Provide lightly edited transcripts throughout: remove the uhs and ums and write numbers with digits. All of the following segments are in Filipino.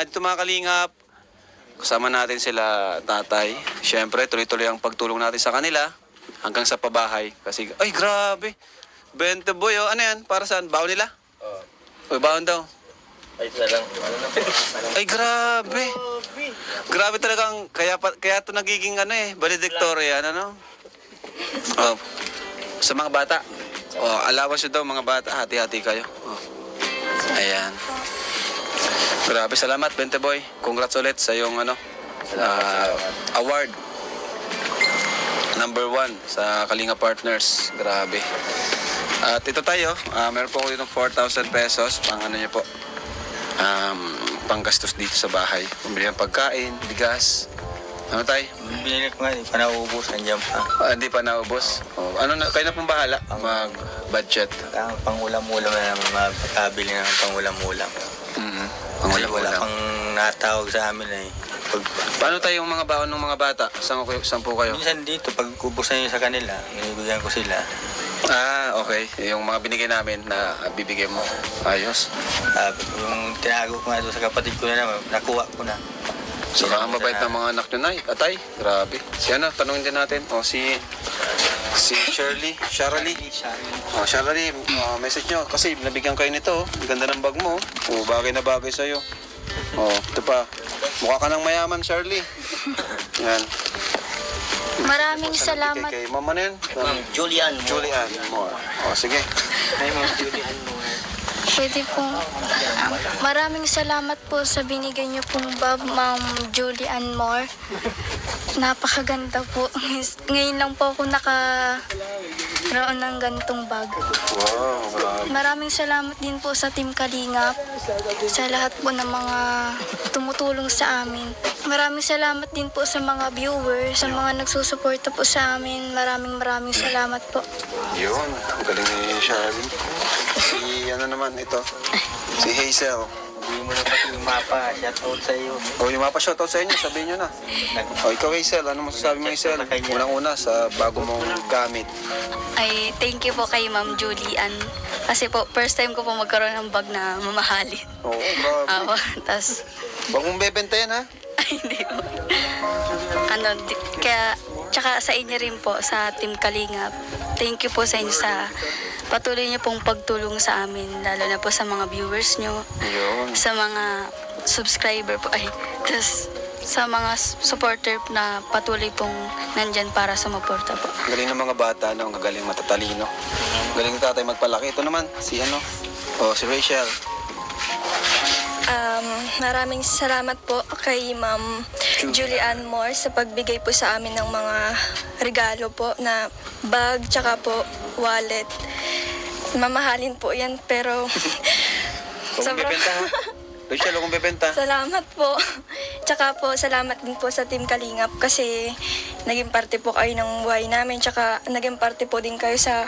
dito mga kalingap, kasama natin sila tatay. Siyempre, tuloy-tuloy ang pagtulong natin sa kanila hanggang sa pabahay. Kasi, ay grabe, 20 boy, oh. Ano yan? Para saan? Baon nila? Uy, baon daw. Ay, ito na lang. Ay, grabe. Grabe talagang, kaya ito nagiging valedictorian, ano? Oh, sa mga bata. Oh, allowance nyo daw mga bata, hati-hati kayo. Oh. Ayan. Grabe, salamat, Bente Boy. Congrats ulit sa iyong award. Number 1 sa Kalinga Partners. Grabe. At ito tayo, meron po ako dito 4,000 pesos. Pang ano nyo po, panggastos dito sa bahay. Pumili ng pagkain, bigas. Ano tayo? Binili ko nga, hindi pa nauubos. Nandiyan pa. Hindi pa naubos. Oh, kayo na pong bahala mag-budget. Pangulam-ulam na naman, mapakabili ng pangulam-ulam. Kasi wala pang natawag sa amin eh. Paano tayo yung mga baon ng mga bata? Saan po kayo? Minsan dito, pag ubos na yun sa kanila, inibigyan ko sila. Okay. Yung mga binigay namin na bibigyan mo. Ayos. Yung tinago ko nga doon sa kapatid ko na naman, nakuha ko na. So, ang mabait ng mga anak nyo na, atay. Grabe. Si tanongin din natin. Si Shirley. Shirley, message nyo. Kasi nabigyan kayo nito. Ganda ng bag mo. Bagay na bagay sa'yo. Ito pa. Mukha ka ng mayaman, Shirley. Yan. Maraming salamat. Kay mama na yan. Ma'am Julian Moore. Sige. Ay, Ma'am Julian Moore. Pwede po. Maraming salamat po sa binigay niyo pong bag, Ma'am Julian Moore. Napakaganda po. Ngayon lang po ako nakaroon ng gantong bag. Wow, grabe. Maraming salamat din po sa Team Kalingap, sa lahat po ng mga tumutulong sa amin. Maraming salamat din po sa mga viewers, sa mga nagsusuporta po sa amin. Maraming salamat po. Yun, ang galing ni Shirley. Si naman ito, si Hazel. Hindi mo na pati yung mapa, shout out sa iyo. Yung mapa shoutout sa inyo, sabihin nyo na. Ikaw Hazel, ano masasabi mo Hazel? Unang-una sa bago mong gamit. Ay, thank you po kay Ma'am Julian. Kasi po, first time ko po magkaroon ng bag na mamahalin. Oo, grabe. Tas, Huwag mong bebenta yan, ha? ay, hindi po. Kaya, tsaka sa inyo rin po, sa Team Kalingap. Thank you po sa inyo sa patuloy niyo pong pagtulong sa amin, lalo na po sa mga viewers niyo, Yun. sa mga subscriber po, tas sa mga supporter na patuloy pong nandyan para sumuporta po. Galing ng mga bata, ang gagaling matatalino. Galing ng tatay magpalaki. Ito naman, si si Rachel. Maraming salamat po kay Ma'am Julian Moore sa pagbigay po sa amin ng mga regalo po na bag tsaka po wallet. Mamahalin po yan pero Huwag mong bebenta, ha? Rachel, huwag mong bebenta. salamat po. Tsaka po salamat din po sa Team Kalingap kasi naging parte po kayo ng buhay namin tsaka naging parte po din kayo sa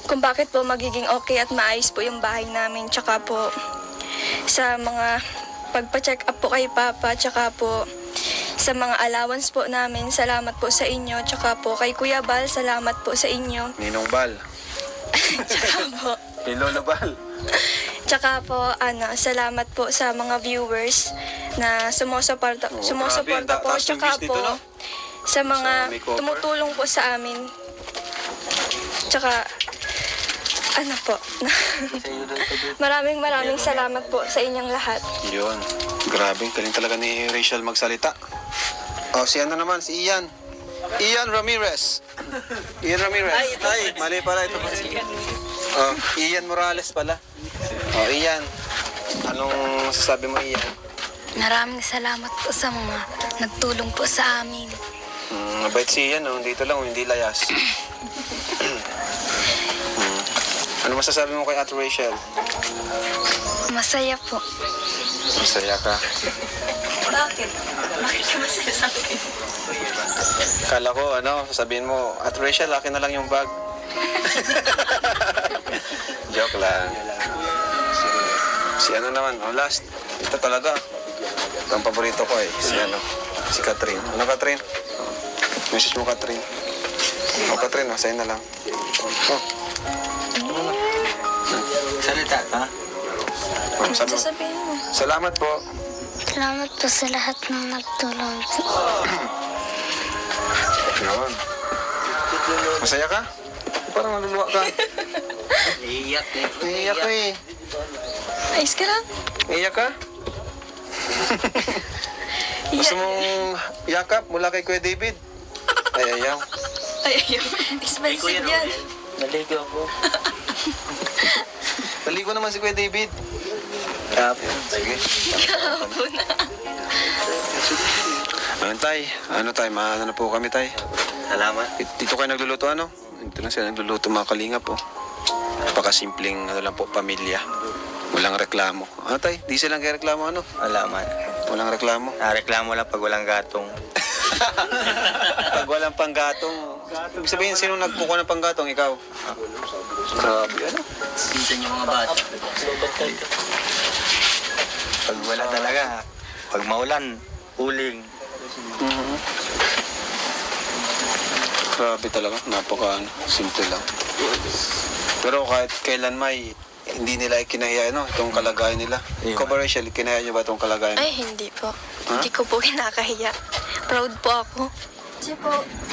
kung bakit po magiging okay at maayos po yung bahay namin tsaka po sa mga pagpa-check up po kay Papa tsaka po sa mga allowance po namin. Salamat po sa inyo tsaka po kay Kuya Bal, salamat po sa inyo. Ninong Bal. Tsaka po Ni Lolo Bal. Tsaka po, salamat po sa mga viewers na sumusuporta grabe, po. taas ng Tsaka views dito, po, no? sa mga Sa makeover. tumutulong po sa amin. Tsaka, maraming salamat po sa inyong lahat. Yun. Grabe, galing talaga ni Rachel magsalita. Si naman, si Ian. Ian Ramirez. Ay, mali pala ito. Ian Morales pala. Ian. Anong masasabi mo, Ian? Maraming salamat po sa mga nagtulong po sa amin. Mabait si Ian, dito lang, hindi layas. Ano masasabi mo kay Ate Rachel? Masaya po. Masaya ka. Bakit? Bakit ka masaya sa akin? Kala ko, sasabihin mo, Ate Rachel, akin na lang yung bag. Joke lang. Si naman, last. Ito talaga. Ito ang paborito ko si Catherine. Catherine? Message mo, Catherine. Catherine, sa'yo na lang. Salita ka? Sabi mo, Sasabihin mo. salamat po Salamat po sa lahat ng nagtulong po. Yun. Masaya ka? Parang naluluwa ka. Iiyak Iiyak ka eh. Ayos ka lang. Iiyak ka? Gusto mong yakap mula kay Kuya David? Ay, ayaw. Ay, ayaw. Expensive yan. Naligo ako. Naligo naman si Kuya David. Sige. Ayun, tay. Ano, tay? Maano na po kami, tay. Salamat. Dito kayo nagluluto, ano? Dito lang sila nagluluto, mga kalingap, po. Napakasimpleng, ano lang po, pamilya. Walang reklamo. Ano, tay? Di silang kaya reklamo, ano? Salamat. Walang reklamo. Reklamo lang pag walang gatong. Pag walang panggatong. Ibig sabihin, sino nagkukuha ng panggatong? Ikaw? Grabe, ano? Sinsan yung mga bata. Pag wala talaga, pag maulan, uling. Mhm. Grabe talaga, napaka simple lang. Pero kahit kailan may hindi nila kinaya itong kalagayan nila. Iya. Ikaw ba, Rachel, kinaya niyo ba itong kalagayan? Ay, hindi po. Ha? Hindi ko po kinakahiya. Proud po ako. Kasi po,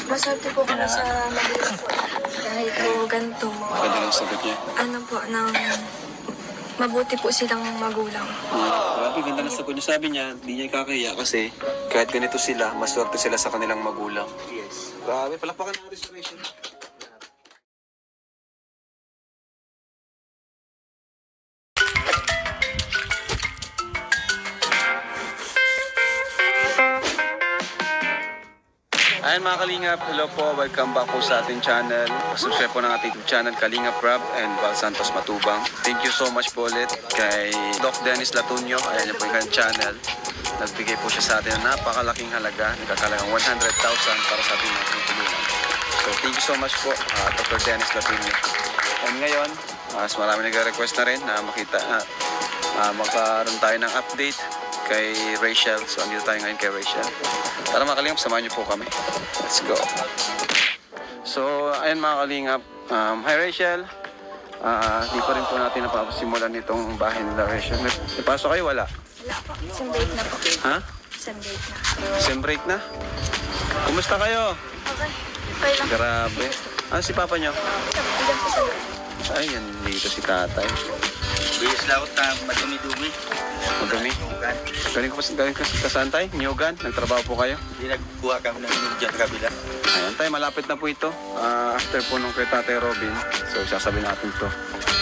maswerte po kami sa magulang po. Kahit po ganito, Ganda lang sagot niya. ano po, nang mabuti po silang magulang. Grabe, ganda lang sagot niya. Sabi niya, hindi niya kakahiya kasi kahit ganito sila, maswerte sila sa kanilang magulang. Yes. Grabe, palakpakan natin sa Rachel. Ayan mga Kalingap, hello po, welcome back po sa ating channel. Subscribe po ng ating YouTube channel, Kalingap Rob and Val Santos Matubang. Thank you so much po ulit kay Doc Dennis Latunyo, ayan yung po yung kanyang channel. Nagbigay po siya sa atin ng napakalaking halaga, nagkakalagang 100,000 para sa ating mga tutulungan. So thank you so much po, Dr. Dennis Latunyo. And ngayon, mas marami nag-request na rin na makita, magkaroon tayo ng update kay Rachel. So, andito tayo ngayon kay Rachel. Tara mga Kalingap, samahan niyo po kami. Let's go. So, ayun mga Kalingap. Hi Rachel. Di pa rin po natin napasimulan itong bahay nila Rachel. Ipasok kayo, wala? Wala po. Isang break na po. Ha? Isang break na. Sem break na? Kumusta kayo? Okay. Okay lang. Grabe. Si Papa niyo? Andyan po sa loob. Ay, yan dito si tatay. Bilis laot na madumi-dumi. Magami. Galing ka sa saan tayo? Nyogan? Nagtrabaho po kayo? Hindi nagkuha kami ng inyong dyan kabila. Ayan tayo, malapit na po ito. After po nung kay Tatay Robin, so sasabihin natin to.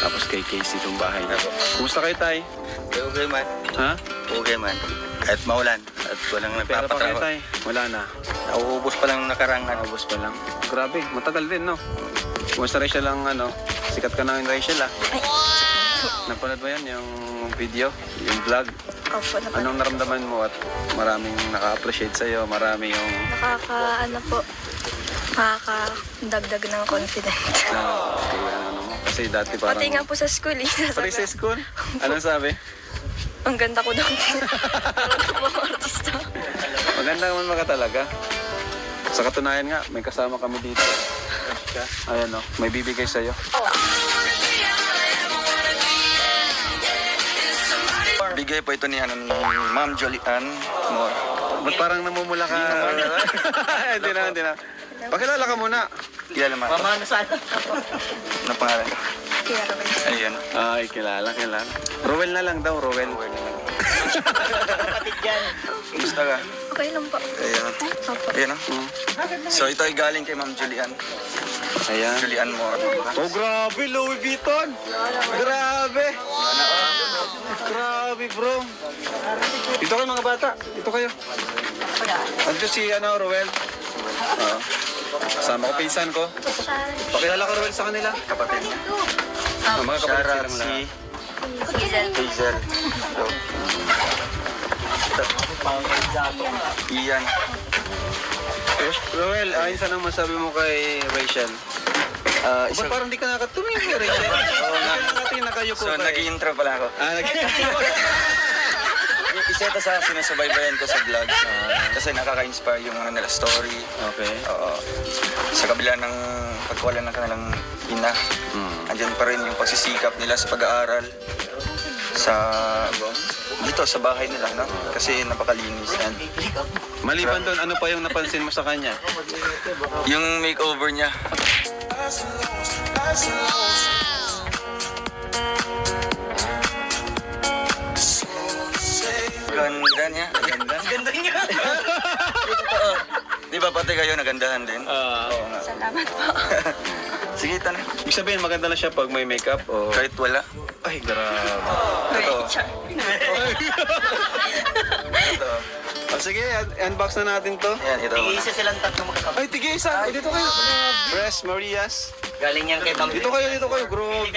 Tapos kay Casey itong bahay na. Kumusta kayo tay? Okay man. Ha? Okay man. Kahit maulan at walang Pera pa kayo nagpapatrabaho. tay? Wala na. Nauubos pa lang nakarangan. Ubus pa lang. Grabe, matagal din no? Kumusta Rachel lang sikat ka na yung Rachel Napanood mo yan yung video, yung vlog? Opo, Anong naramdaman mo at maraming naka-appreciate sa'yo, marami yung nakakadagdag ng confidence. kasi dati parang... Pati nga po sa school Pati sa school? Anong sabi? Ang ganda ko daw. Parang mga artista. Maganda naman mga talaga. Sa katunayan nga, may kasama kami dito. Ayan may bibigay sa'yo. Bigay po ito ni Ma'am Jolian Moore. Ba't parang namumula ka? Hindi na. Pakilala ka muna. Kilala mo. Mama, ano saan? Ano pangalan? Kaya rin. Ayun. Ay, kilala. Rowel na lang daw, Rowel. Kapatid yan. Kumusta ka? Okay lang po. Ayun. Opo. Ayun. So ito ay galing kay Ma'am Julian. Ayan. Julian Moore. Oh, grabe, Louis Vuitton. Grabe. Grabe, bro. Dito kayo mga bata. Dito kayo. Andito si Rowel. Kasama ko, pinsan ko. Pakilala ko, Rowel, sa kanila. Kapatid niya. Mga kapatid Sarah, silang si lahat. Hazel. Ian. Rowel, ayun ang masabi mo kay Rachel. Ba't parang di ka nakatumingin kay Rachel? Oo nga. Nakatingin na kayo ko. So nag-intro pala ako. Isa ito sa sinasubaybayan ko sa vlog. Kasi nakaka-inspire yung nila story. Okay. Oo. Sa kabila ng pagkawala ng kanilang ina, andyan pa rin yung pagsisikap nila sa pag-aaral, sa dito sa bahay nila, no? Kasi napakalinis yan. Maliban doon, ano pa yung napansin mo sa kanya? Yung makeover niya. Ganda niya. Ganda. Ganda niya. Totoo. Di ba pati kayo nagandahan din? Oo nga. Salamat po. Sige, tanay. Ibig sabihin, maganda na siya pag may makeup o... Kahit wala. Ay, grabe. Totoo. Totoo. O sige, unbox na natin to. Yan, ito muna. silang tatlong magkakapit. Ay, tige isa. Ay, dito kayo. Fresh Marias. Galing yan kay Ma'am. Dito kayo. Grabe.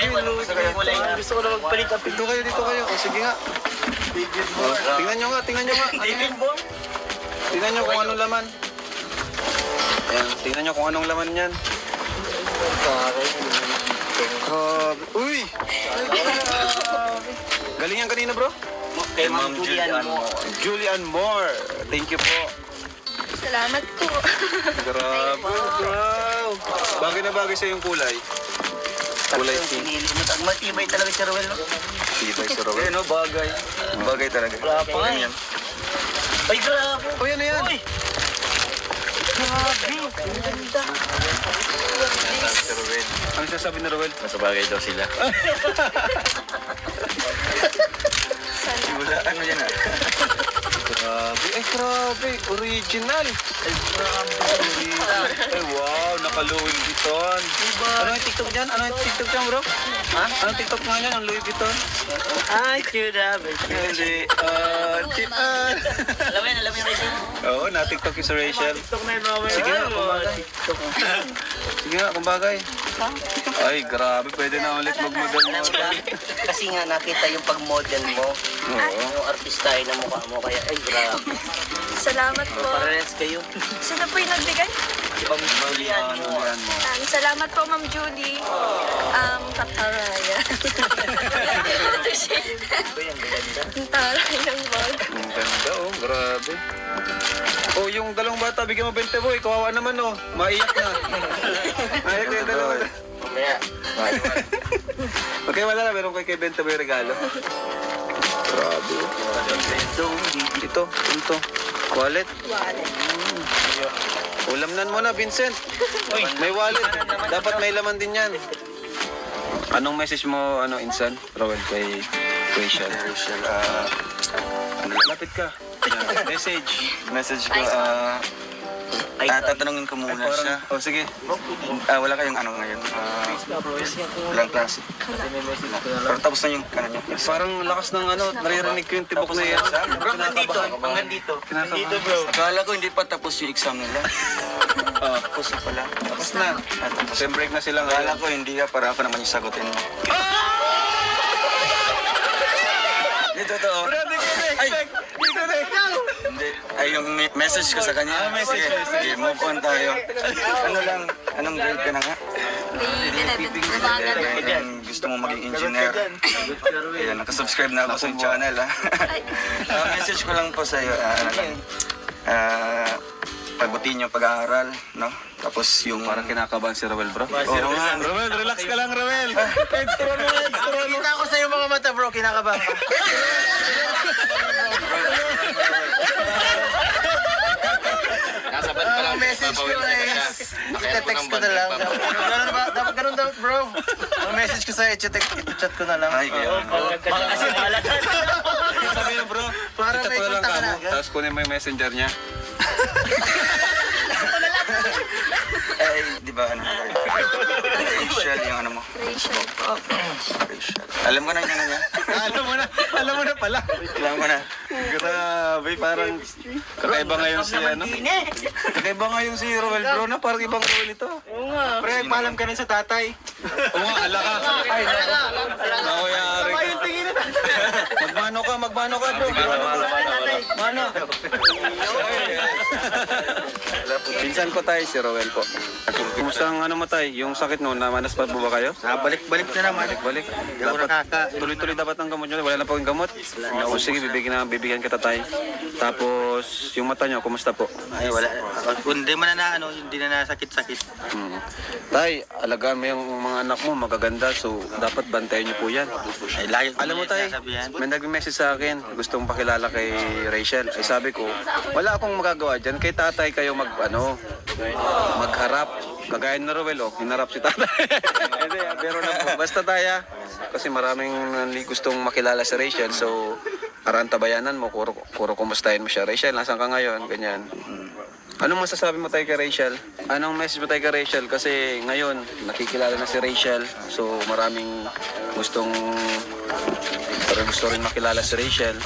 Gusto ko na magpalit ang Dito kayo. O, sige nga. O, tingnan nyo nga. David Moore. Tingnan nyo kung anong laman. Ayan, tingnan nyo kung anong laman yan. Grabe. Uy! Galing yan kanina, bro? Kay Ma'am Julian Moore. Julian Moore. Thank you po. Salamat po. Grabe, wow. Bagay na bagay sa yung kulay. Kulay pink. Sinili mo. Matibay talaga si Rowel, no? Tibay si Eh, Robert. no, bagay. Bagay talaga. Wala pa nga eh. Ganyan. Ay, grabe. O, yan na yan. Uy! Grabe. Ang ganda. Ano sasabi ni Roel? Nasa bagay daw sila. Wala, ano yan ah? Grabe. Ay, grabe. Original. Ay, grabe. Original. Ay, wow. Naka-Louis Vuitton. Ano yung TikTok dyan? Bro? Ha? Anong TikTok nga yan? Ang Louis Vuitton? Ay, cute ah. Hindi. Alam mo yung reason? Oo, na-TikTok yung si Rachel. TikTok na yun, Rowel. Sige nga, kumbagay. Sige nga, kumbagay. Ay, grabe. Pwede na ulit mag-model mo. Kasi nga nakita yung pag-model mo. Oo. Yung artista na mukha mo. Kaya, ay, grabe. Salamat po. Parehas kayo. Sino po yung nagbigay? Ma'am Julian mo. Yan mo. Salamat po, Ma'am Judy. Kataraya. Ang taray ng bag. Ang ganda, oh. Grabe. Oh, yung dalawang bata, bigyan mo 20 boy. Kawawa naman, oh. Maiyak na. Maiyak na yung dalawa. Mamaya. Okay, wala na. Meron kay 20 boy regalo. Grabe, oh. Ito. Wallet. Ulamnan mo na, Vincent. May wallet. Dapat may laman din yan. Anong message mo, Insan? Rowel, kay Rachel. Rachel, Lapit ka. Yan. Message. message ko, tatanungin ko muna siya. Oh, sige. Wala kayong ano ngayon? Walang klase. Pero tapos na yung ano niya. Parang lakas ng naririnig ko yung tibok na yan. Bro, hanggang dito. Dito, bro. Akala ko hindi pa tapos yung exam nila. Tapos na pala. Tapos na. Tapos Sem break na sila Akala ngayon. ko hindi para ako naman yung sagutin mo. Hindi totoo. Ay! Hindi. Ay, yung message ko sa kanya. Sige, move on tayo. Ano lang, anong grade ka na nga? Ayan, gusto mo maging engineer. Ayan, nakasubscribe na ako sa channel. Message ko lang po sa iyo, pagbutihin yung pag-aaral, no? Tapos yung... Parang kinakabahan si Rowel, bro. Oo nga. Rowel, relax ka lang, Rowel. Kita ko sa iyo mga mata, bro. Kinakabahan ka. Ang message ko is, ite-text ko na lang. Dapat ganun dapat, bro. Ang message ko sa'yo, i-chat ko na lang. Ay, kaya. Kasi bahala ka. Sabi mo, bro. Para Chat may ko na lang kontak ka na kamo. agad. Tapos kunin mo yung messenger niya. Eh, di ba ano? Rachel, yung ano mo? Rachel. Rachel. Alam ko na yung ano niya. Alam mo na pala. Alam ko na. Grabe, parang kakaiba ngayon si Kakaiba ngayon si Rowel, bro, na parang ibang Rowel ito. Oo nga. Pre, paalam ka rin sa tatay. Oo nga, ala ka. Ay, ako yari ka. Magmano ka, bro. Mano. Pinsan ko tayo, si Rowel po. Kumusta ang ano mo tayo? Yung sakit no, namanas pa po ba kayo? Balik-balik na naman. Balik. Tuloy-tuloy dapat ang gamot nyo. Wala na po yung gamot. O sige, bibigyan kita tayo. Tapos, yung mata nyo, kumusta po? Ay, wala. Kung hindi man na hindi na nasakit-sakit. Tay, alagaan mo yung mga anak mo, magaganda. So, dapat bantayan nyo po yan. Ay, lagi ko Alam mo nila tay, sinasabihan. may nag-message sa akin, gustong pakilala kay Rachel. Ay sabi ko, wala akong magagawa dyan. Kay tatay kayo magharap. Kagaya ni Rowel, hinarap si tatay. Hindi, pero na po. Basta tayo, kasi maraming gustong makilala si Rachel. So, parang tabayanan mo, kuro kumustahin mo siya. Rachel, nasan ka ngayon? Ganyan. Anong masasabi mo tayo kay Rachel? Anong message mo tayo kay Rachel? Kasi ngayon, nakikilala na si Rachel. So, maraming gusto rin makilala si Rachel.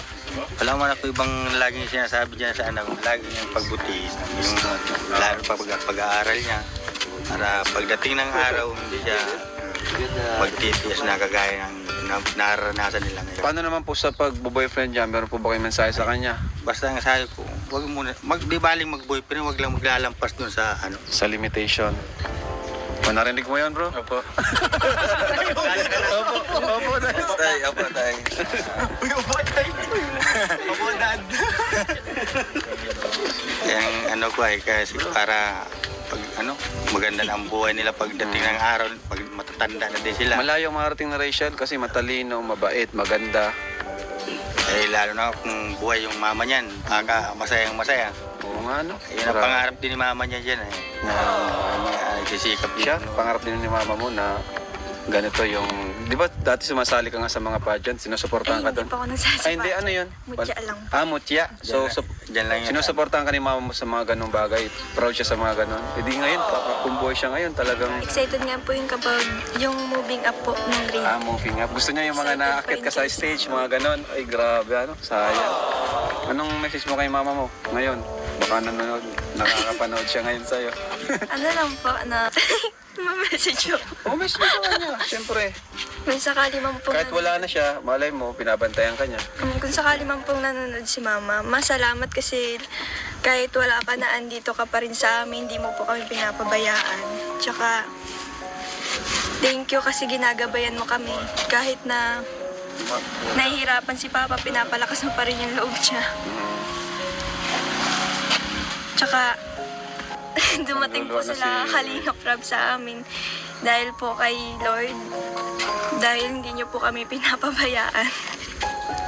Wala man ako ibang laging sinasabi dyan sa anak ko. Lagi niyang pagbutihin. Yung lalo pa pag-aaral niya. Para pagdating ng araw, hindi siya magtitiis na kagaya ng naranasan nila ngayon. Paano naman po sa pag-boyfriend niya? Meron po ba kayong mensahe sa kanya? Basta ang sabi ko, wag muna, di baling mag-boyfriend, wag lang maglalampas dun sa Sa limitation. Narinig mo yan, bro? Opo. Opo, tay. Opo, tay. Yung ko ay kasi para pag maganda na ang buhay nila pagdating ng araw, pag matatanda na din sila. Malayo marating na Rachel kasi matalino, mabait, maganda. Eh lalo na kung buhay yung mama niyan, masayang masaya. Oo nga, no? Yun ang pangarap din ni mama niya dyan eh. Na nagsisikap Siya, din. pangarap din ni mama mo na ganito yung... Di ba dati sumasali ka nga sa mga pageant, sinusuportahan ka Hindi doon? pa ako nagsasama. Ay, hindi, ano yun? Mutya lang. Mutya. So, Dyan lang yun. sinusuportahan ka ni mama mo sa mga ganong bagay. Proud siya sa mga ganon. E di ngayon, kung buhay siya ngayon, talagang... Excited nga po yung kapag yung moving up po ng grade. Moving up. Gusto niya yung mga Excited naakit pa ka sa rin. stage, mga ganon. Ay, grabe, sayang. Anong message mo kay mama mo ngayon? Baka nakakapanood siya ngayon sa'yo. Ano lang po na ma-message ko. Message mo sa kanya, syempre. Kung sakali man po Kahit wala na siya, malay mo, binabantayan ka niya. Kung sakali man pong nanonood si mama, masalamat kasi kahit wala ka na andito ka pa rin sa amin, hindi mo po kami pinapabayaan. Tsaka, thank you kasi ginagabayan mo kami. Kahit na nahihirapan si Papa, pinapalakas mo pa rin yung loob niya. Tsaka, dumating po Naluluwa na sila si- Kalingap Rab sa amin dahil po kay Lord. Dahil hindi niyo po kami pinapabayaan.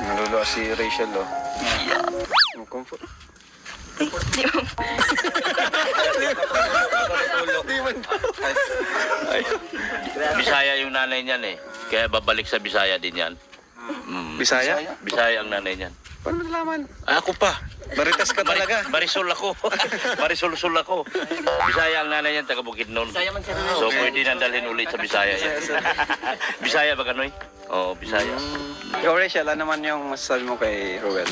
Naluluwa si Rachel, oh. Ang comfort. Ay, di mo. Bisaya yung nanay niyan eh. Kaya babalik sa Bisaya din yan. Bisaya? Bisaya ang nanay niyan. Paano mo nalaman? Ako pa. Baritas ka talaga. Marisol ako. Marisul-sul ako. Bisaya ang nanay niyan, taga Bukidnon. So pwede nang dalhin ulit sa Bisaya yan. Bisaya ba kanoy? Oo, Bisaya. Ikaw, Rachel, ano naman yung masasabi mo kay Rowel?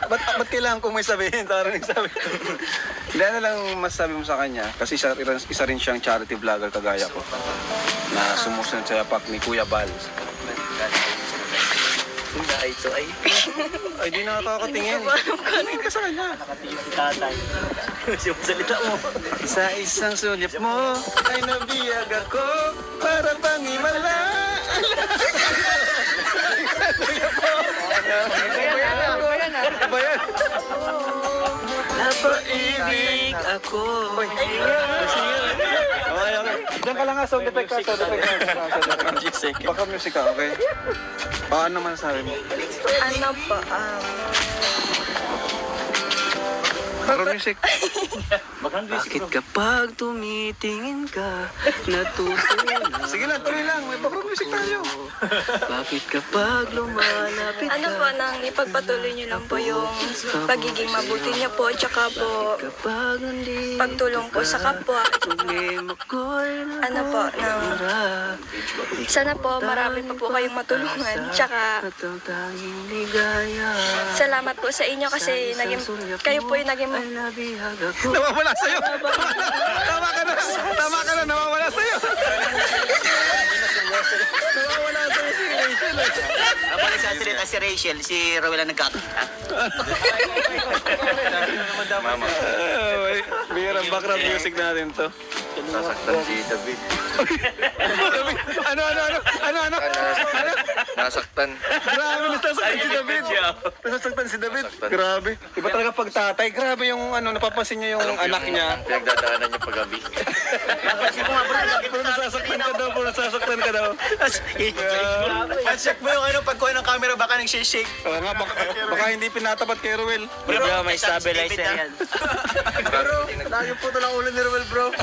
ba't kailangan kong may sabihin? Tarang nagsabi. Hindi, ano lang masasabi mo sa kanya? Kasi isa rin siyang charity vlogger kagaya ko. Na sumusunod sa yapak ni Kuya Bal. Ay, di nakakatingin. Tingin ka sa kanya. Sa isang sulyap mo ay nabiyag ako para bang himala. Iba yan. Napaibig ako. Okay. Diyan ka lang nga, sound effect ka. Baka music ka, okay? Paano naman sabi mo? Ano po, Baka music. Bakit kapag tumitingin ka, natutunan? Sige lang, tuloy lang. May background music tayo. Bakit kapag lumalapit ano po, nang ipagpatuloy niyo lang po yung pagiging mabuti niyo po, tsaka po kapag nandito pagtulong po sa kapwa. problema ko'y Ano po, nang sana po marami pa po kayong matulungan. Tsaka at ang tanging ligaya salamat po sa inyo kasi kayo po yung naging ay nabihag ako. Nawawala sa'yo. Tama ka na. Tama ka na. Nawawala sa'yo. Nawawala sa'yo si Rachel. Habang nagsasalita si Rachel, si Rowell ang nagkakita. Mama. Bihirang background music natin to. Sasaktan si David. Ano? Nasaktan. Grabe, nasasaktan si David. Nasasaktan si David. Grabe. Iba talaga pag tatay. Grabe yung ano, napapansin niya yung anak niya. Pinagdadaanan niya pagabi. Puro nasasaktan ka daw. Check mo yung ano, pagkuha ng camera, baka nag-shake. Oo nga, baka hindi pinatapat kay Ruel. Bro, may stabilizer yan. Bro, lagi po ito lang ulo ni Rowell, bro.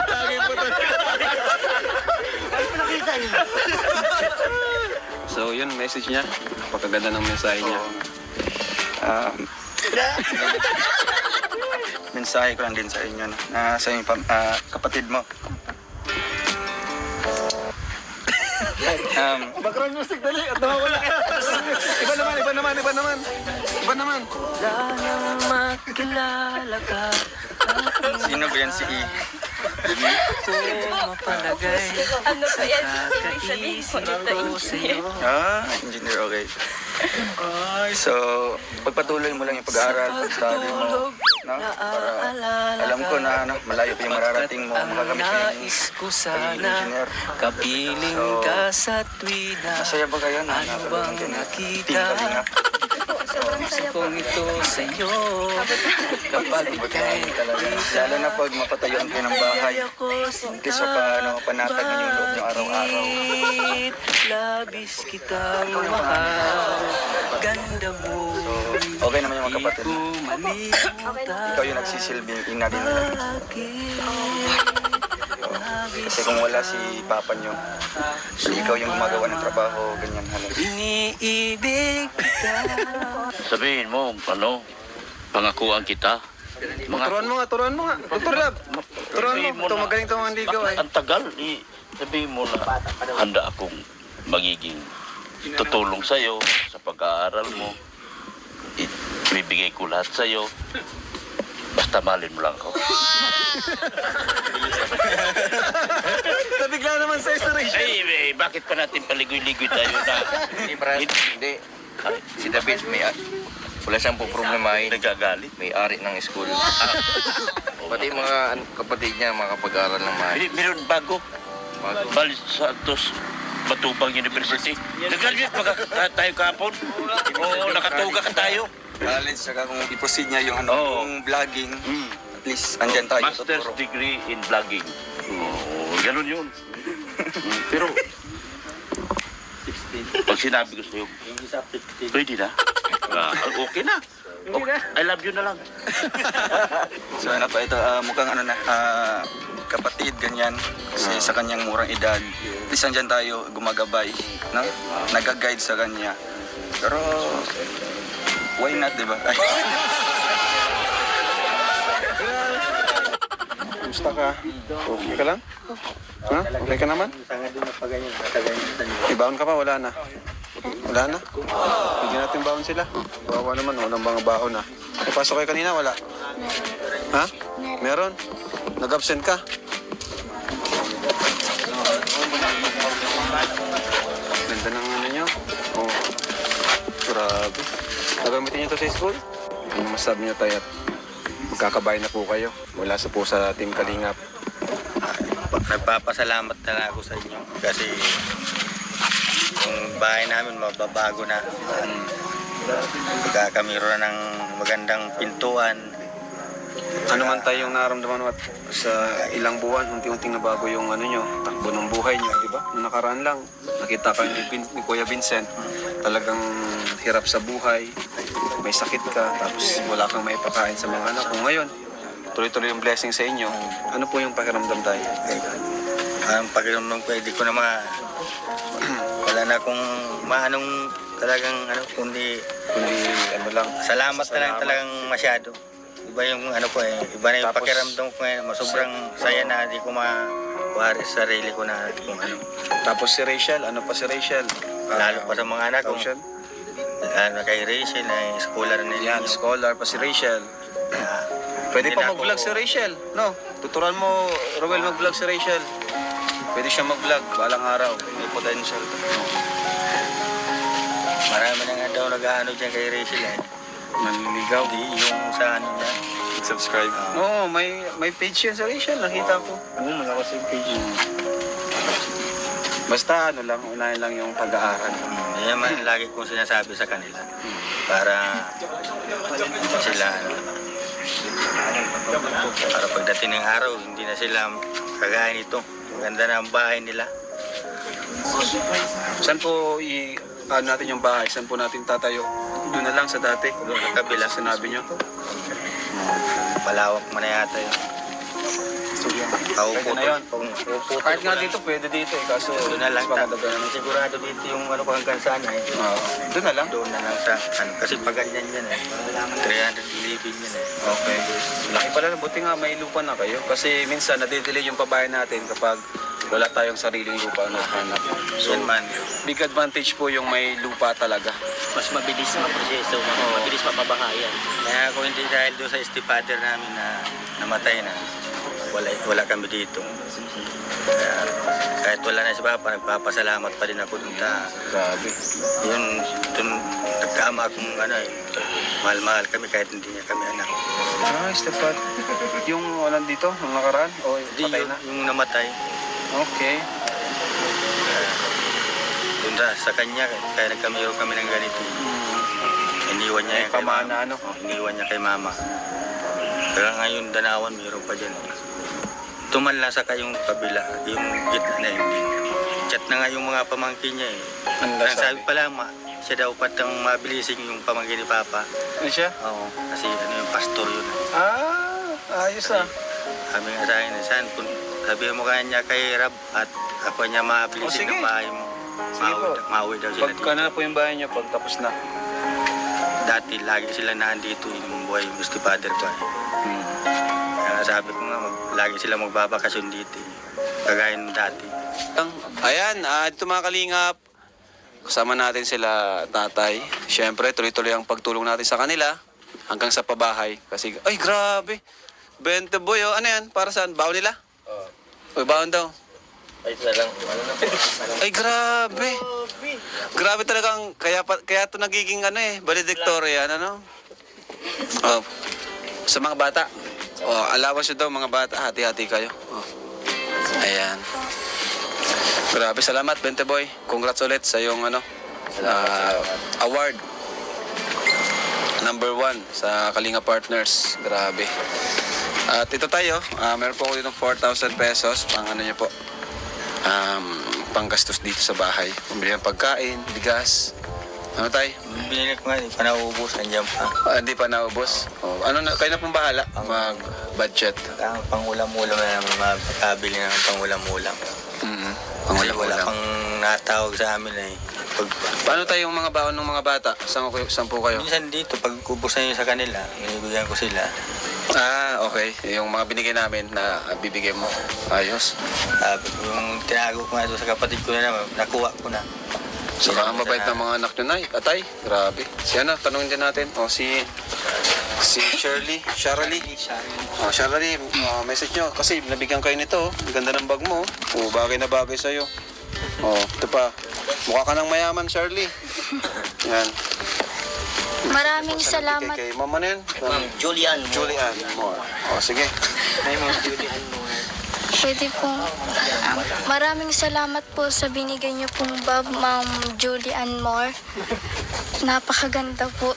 Lagi po to. So yun, message niya. Napakaganda ng mensahe niya. Mensahe ko lang din sa inyo sa inyong kapatid mo. Background music dali at nawawala. Iba naman. Sino ba yan si E? Ano po yan? Ibig sabihin po nito, engineer. Engineer, okay. So, pagpatuloy mo lang yung pag-aaral, study mo, no? Para alam ko na malayo pa yung mararating mo, makagamit mo yung pagiging engineer. Kapiling ka sa tuwina. Masaya ba kayo na natulungan din Team Kalinga? Kung ito sa'yo kapag ika'y Lalo na pag mapatayuan kayo ng bahay, kasi panatag na yung loob nyo araw-araw. labis kitang mahal. Ganda mo. Okay naman yung mga kapatid mo. Malimutan. Ikaw yung nagsisilbing ina din nila. Kasi kung wala si papa nyo, ikaw yung gumagawa ng trabaho, ganyan halos. Iniibig kita. Sabihin mo, pangakuan kita. Turuan mo nga. Dr. Lab, turuan Sabihin mo. Ito na. magaling itong manligaw eh. Ang tagal, sabihin mo na handa akong magiging tutulong sa'yo sa pag-aaral mo. Bibigay ko lahat sa'yo. Basta malin mo lang ako. Nabigla naman sa restoration. Ay, bakit pa natin paligoy-ligoy tayo na? Hindi. Si David, wala siyang problemahin. Nagagalit. May ari ng school. Pati mga kapatid niya, mga kapag-aaral ng mahal. Meron bago. Balis Santos, Matubang University. Nag-graduate pa tayo kahapon. Oo, nakatuga ka tayo. College, saka kung i-proceed niya yung Oo. yung vlogging, at least andyan tayo. Master's tuturo. degree in vlogging. Oo, ganun yun. Pero, pag sinabi ko sa'yo, pwede na. Okay na. Okay, I love you na lang. So ano pa ito, mukhang kapatid, ganyan. Kasi sa kanyang murang edad, at least andyan tayo gumagabay, no? Nag-guide sa kanya. Pero, why not, di ba? Kumusta ka? Okay ka lang? Ha? Okay ka naman? Ibaon ka pa? Wala na? Wala na? Bigyan natin baon sila. Bawa naman, walang mga baon na. Pasok kayo kanina? Wala? Ha? Meron? Nag-absent ka? Ganda ng ano nyo? Oh. Grabe. Nagamitin nyo to sa school? Ano masabi nyo tayo? Magkakabayan na po kayo. Wala sa po sa Team Kalingap. Nagpapasalamat na lang ako sa inyo kasi yung bahay namin mababago na. Magkakamiro na ng magandang pintuan. Ano man tayong naramdaman at sa ilang buwan, unti-unting nabago yung ano nyo, takbo ng buhay nyo, di ba? Nung nakaraan lang, nakita ka ni Kuya Vincent, talagang hirap sa buhay, may sakit ka, tapos wala kang maipakain sa mga anak. Kung ngayon, tuloy-tuloy yung blessing sa inyo, ano po yung pakiramdam tayo? Ang pakiramdam ko, hindi ko na wala na akong maanong talagang kundi Ano lang, salamat na lang talagang masyado. Iba yung iba na yung Tapos- pakiramdam ko ngayon. Sobrang saya na di ko makuhari sa sarili ko na kung Tapos si Rachel, ano pa si Rachel? lalo pa sa mga anak ko. Rachel? Kay Rachel, ay scholar na Yan, scholar pa si Rachel. Pwede Hindi pa na mag-vlog ako- si Rachel, no? Tuturuan mo, Rowell, mag-vlog si Rachel. Pwede siya mag-vlog balang araw. May potential. Marami na nga daw nag-ano dyan kay Rachel eh. Manliligaw. Hindi yung sa ano niya. Subscribe. Oo, may page yan sa Rachel. Nakita ko. Oo, malakas yung page. Basta ano lang, unahin lang yung pag-aaral. Yan man lagi kong sinasabi sa kanila. Para sila ano, para pagdating ng araw, hindi na sila kagaya nito. Maganda na ang bahay nila. Saan po ano natin yung bahay? Saan po natin tatayo? Doon na lang sa dati. Doon sa kabila. Sinabi nyo. Malawak mo na yata yun. Paupo Pwede na yun. Upo Kahit nga dito, pwede dito eh. Kaso doon na lang. mas maganda ba naman? Sigurado dito yung ano ko hanggang sana eh. Doon na lang. Doon na lang sa ano. Kasi pag ganyan yan eh. 300 living yan eh. Okay. Laki pala, buti nga may lupa na kayo. Kasi minsan nadidelay yung pabahay natin kapag wala tayong sariling lupa na hanap. So, Yan man. big advantage po yung may lupa talaga. Mas mabilis ang proseso, mabilis mapabahayan. Kaya kung hindi dahil doon sa stepfather namin na namatay na, wala kami dito. Kaya, kahit wala na si Papa, nagpapasalamat pa rin ako dun sa Grabe. yun, dun nagkaama akong ano eh, mahal-mahal kami kahit hindi niya kami anak. Ah, stepad. Yung nandito, nung nakaraan? O Hindi patay yung, na? yung namatay, Okay. dun sa kanya, kaya nagkamiro kami ng ganito. Iniwan niya May yan kay pamana, mama. ano? Iniwan niya kay mama. Kaya ngayon, Danawan, mayroon pa dyan. Tumanla sa kayong kabila, yung gitna na hindi. Chat na nga yung mga pamangkin niya eh. Ang Ang sabi pa lang, siya daw patang mabilising yung pamangkin ni Papa. Ano siya? Oo, kasi ano yung pastor yun. Ayos ah. Sabi nga sa akin, San, kung sabihin mo kaya niya kay Rab at ako niya O, mabilising sige. ng bahay mo. Sige po. Mauwi daw sila Pagka na po yung bahay niya, pag tapos na. Dati lagi sila naandito yung buhay yung stepfather ko eh. Kaya sabi ko nga, lagi sila magbabakasyon dito eh. Kagaya ng dati. Ayan, dito mga kalingap. Kasama natin sila tatay. Siyempre, tuloy-tuloy ang pagtulong natin sa kanila hanggang sa pabahay. Kasi, ay grabe. 20 boy, oh. Ano yan? Para saan? Baon nila? Uy, baon daw. Ay, lang. Ay, grabe. Grabe talagang, kaya to nagiging ano eh, valedictorian, ano? Oh, sa mga bata. Oh, allowance nyo daw mga bata, hati-hati kayo. Oh. Ayan. Grabe, salamat, Bente Boy. Congrats ulit sa yung ano, award. Number 1 sa Kalinga Partners. Grabe. At ito tayo, meron po ako dito 4,000 pesos. Pang ano nyo po, panggastos dito sa bahay. Pambili ng pagkain, bigas. Ano tayo? Binili ko nga, hindi pa nauubos. Andiyan pa. Hindi pa naubos. Oh, ano na, kayo na pong bahala mag-budget. Ang pangulam-ulam na naman, makakabili ng pangulam-ulam. Kasi wala pang natawag sa amin eh. Paano tayo yung mga baon ng mga bata? Saan po kayo? Minsan dito, pag ubos na yun sa kanila, binibigyan ko sila. Okay. Yung mga binigay namin na bibigay mo. Ayos. Yung tinago ko nga doon sa kapatid ko na naman, nakuha ko na. Saka ang mabait ng mga anak nyo na. Atay, grabe. Si ano, tanongin din natin. Si Shirley. Shirley, message nyo. Kasi nabigyan kayo nito. Ang ganda ng bag mo. Bagay na bagay sa'yo. Ito pa. Mukha ka ng mayaman, Shirley. Yan. Maraming salamat. Kay mama na yan. Julian. Julian Moore. Sige. Ay, Ma'am Julian mo. Pwede po. Maraming salamat po sa binigay niyo pong bag, Ma'am Julian Moore. Napakaganda po.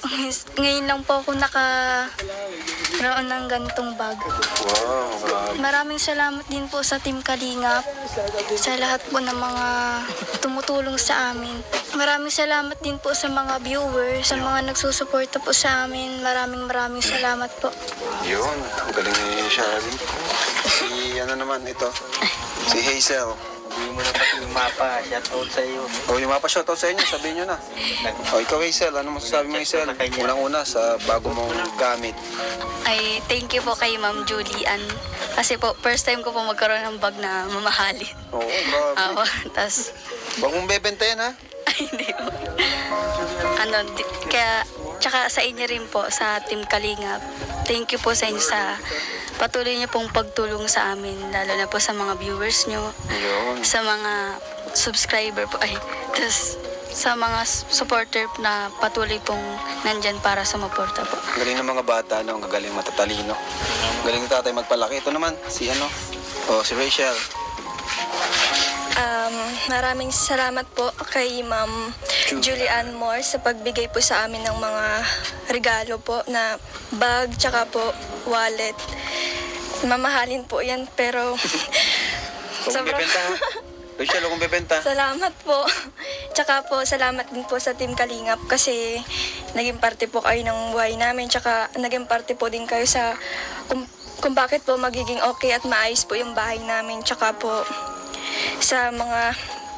Ngayon lang po ako nakaroon ng gantong bag. Wow, grabe. Maraming salamat din po sa Team Kalingap, sa lahat po ng mga tumutulong sa amin. Maraming salamat din po sa mga viewers, sa mga nagsusuporta po sa amin. Maraming salamat po. Yun, ang galing ni Shirley. Si ano naman ito? Si Hazel. Hindi mo na pati yung mapa, shout out sa iyo. Yung mapa-shoutout sa inyo, sabihin nyo na. Ikaw Hazel, ano masasabi mo Hazel? Unang-una sa bago mong gamit. Ay, thank you po kay Ma'am Julian. Kasi po, first time ko po magkaroon ng bag na mamahalin. Oo, grabe. Tas, Huwag mong bebenta yan ha. ay, hindi po. Kaya, Tsaka sa inyo rin po, sa Team Kalingap. Thank you po sa inyo sa patuloy niyo pong pagtulong sa amin, lalo na po sa mga viewers niyo, Yun. sa mga subscriber po, tas sa mga supporter na patuloy pong nandyan para sumuporta po. Galing ng mga bata, no? Ang galing matatalino. Galing ni tatay magpalaki. Ito naman, si ano? Oh, si Rachel. Maraming salamat po kay Ma'am Julianne Moore sa pagbigay po sa amin ng mga regalo po na bag tsaka po wallet. Mamahalin po yan pero Kung sobrang- bebenta, ha? Rachel, kung bebenta. salamat po. Tsaka po salamat din po sa Team Kalingap kasi naging parte po kayo ng buhay namin tsaka naging parte po din kayo sa kung bakit po magiging okay at maayos po yung bahay namin tsaka po sa mga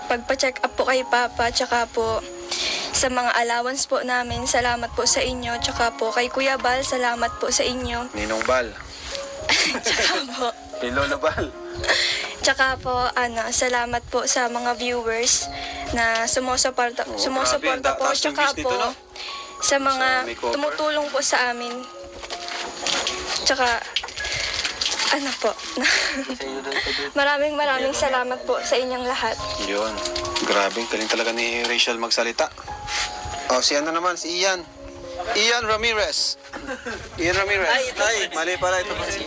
pagpa-check up po kay Papa tsaka po sa mga allowance po namin. Salamat po sa inyo tsaka po kay Kuya Bal, salamat po sa inyo. Ninong Bal. Tsaka po Kay Lola Bal. Tsaka po, salamat po sa mga viewers na sumusuporta Oo, sumusuporta grabe, po. ang taas ng Tsaka views nito, po, no? sa mga Sa makeover. tumutulong po sa amin. Tsaka, ano po, maraming salamat po sa inyong lahat. Yun. Grabe, galing talaga ni Rachel magsalita. Oh, si ano naman, si Ian. Ian Ramirez. Ian Ramirez. Ay, mali pala ito pa si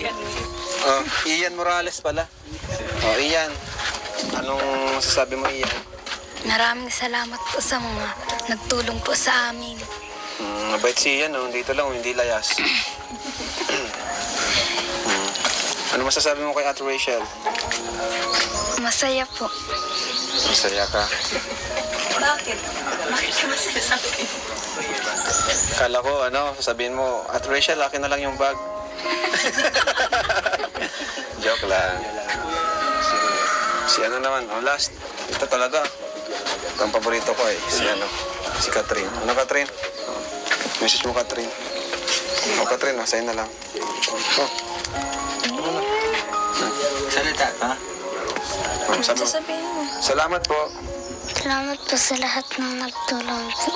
Oh, Ian Morales pala. Oh, Ian. Anong masasabi mo, Ian? Maraming salamat po sa mga nagtulong po sa amin. Mabait si Ian, oh. Dito lang, hindi layas. Ano masasabi mo kay Ate Rachel? Masaya po. Masaya ka. Bakit? Bakit ka masaya sa akin? Kala ko, sasabihin mo, Ate Rachel, akin na lang yung bag. Joke lang. Si ano naman, last. Ito talaga. Ito ang paborito ko si Catherine. Ano, Catherine? Message mo, Catherine. Catherine, sa'yo na lang. Salita ka? Sabi mo, Sasabihin mo. salamat po. Salamat po sa lahat ng nagtulong po.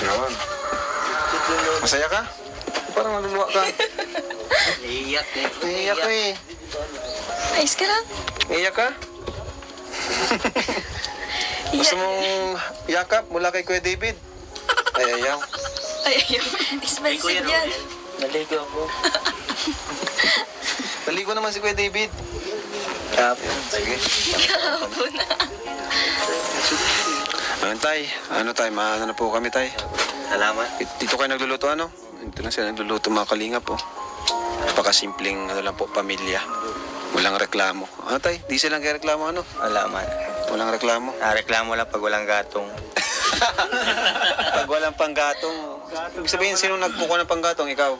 Yun. Masaya ka? Parang maluluwa ka. Iiyak eh. Iiyak ka eh. Ayos ka lang? Iiyak ka? Gusto mong yakap mula kay Kuya David? Ay, ayaw. Ay, ayun. Expensive yan. Naligo ako. Naligo naman si Kuya David. Sige. Ayun, tay. Maano na po kami, tay. Salamat. Dito kayo nagluluto, Dito lang sila nagluluto, mga kalingap, po. Napakasimpleng, lang po, pamilya. Walang reklamo. Tay? Di silang kaya reklamo, Salamat. Walang reklamo. Reklamo lang pag walang gatong. Pag walang panggatong. Ibig sabihin, sino nagkukuha ng panggatong? Ikaw?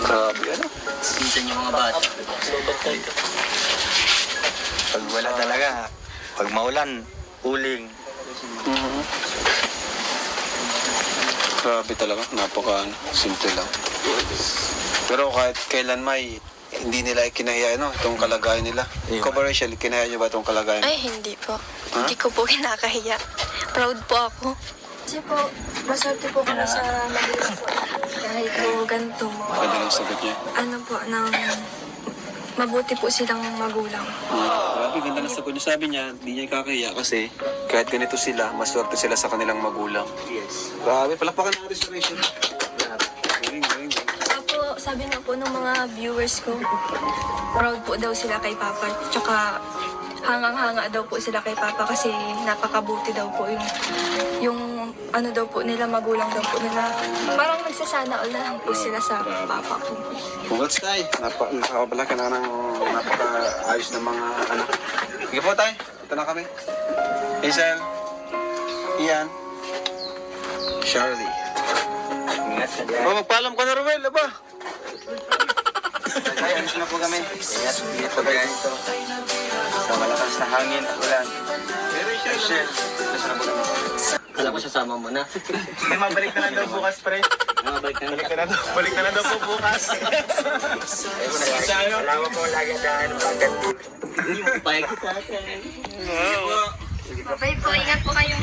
Grabe, Sinsan yung mga bata. Pag wala talaga, pag maulan, uling. Grabe talaga, simple lang. Pero kahit kailan may, hindi nila kinahiya, itong kalagayan nila. Ikaw ba, Rachel, kinaya niyo ba itong kalagayan? Ay, hindi po. Hindi ko po kinakahiya. Proud po ako. Kasi po, maswerte po kami sa magulang po. Kahit po ganito, Pwede lang sagot niya. mabuti po silang magulang. Grabe, ganda na sagot niya. Sabi niya, hindi niya kakahiya kasi kahit ganito sila, maswerte sila sa kanilang magulang. Yes. Grabe, palakpakan natin si Rachel. Galing. Po, sabi na po ng mga viewers ko, proud po daw sila kay Papa. Tsaka hangang-hanga daw po sila kay Papa kasi napakabuti daw po yung ano daw po nila, magulang daw po nila. Parang nagsasana all na lang po sila sa Papa ko. Congrats, tay. Nakakabala ka na ng napaka-ayos ng mga anak. Sige po, tay. Ito na kami. Hazel. Ian. Charlie. Ingat ka dyan. Magpaalam ka na, Ruel. Aba. Ayos na po kami. Ingat dito guys. Sa malakas na hangin at ulan. Rachel, ayos na po kami. Alam ko sasama mo na. Mabalik na lang daw bukas, pre. Balik na. Balik na lang daw po bukas. Salamat po lagi dahil maganda. Hindi mo payag kita. Bye po, ingat po kayo.